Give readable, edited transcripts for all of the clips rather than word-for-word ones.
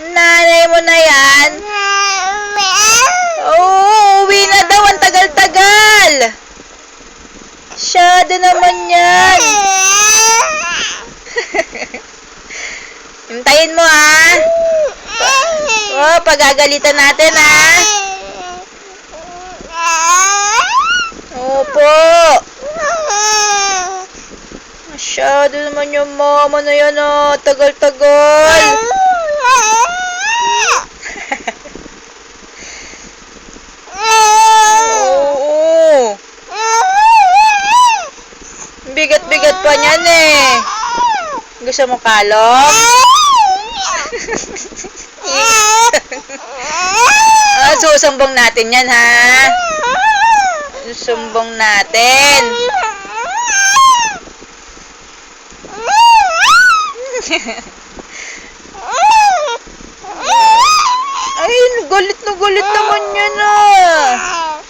Nanay mo na yan? Oo, uwi na daw. Ang tagal-tagal. Masyado naman yan. Hintayin mo, ha? Oh, pagagalitan natin, ha? Opo. Masyado naman yung mama na yan, ha? Tagal-tagal. Oo. Bigat-bigat pa niyan, eh. Gusto mo kalong? Susumbong natin yan, ha? Susumbong natin. Ay, galit naman yan, ah.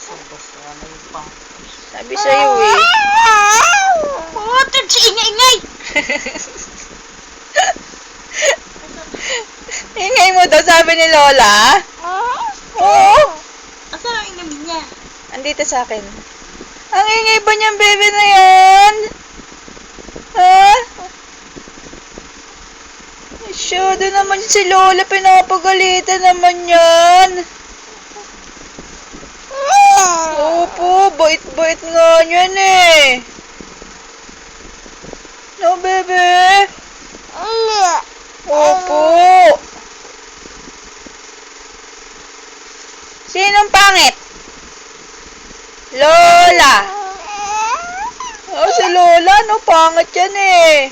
Sabi sa'yo, eh. Oh, si ingay-ingay! Ingay mo daw, sabi ni Lola. Oo. Asan ang ingay niya? Andito sa akin. Ang ingay ba niyang bebe na yan? Ha? Masyado naman si Lola, pinapagalitan naman yan. Opo, bait-bait nga yan, eh. No, bebe? Opo. Sinong pangit? Lola. Oh, si Lola, no? Pangit yan, eh.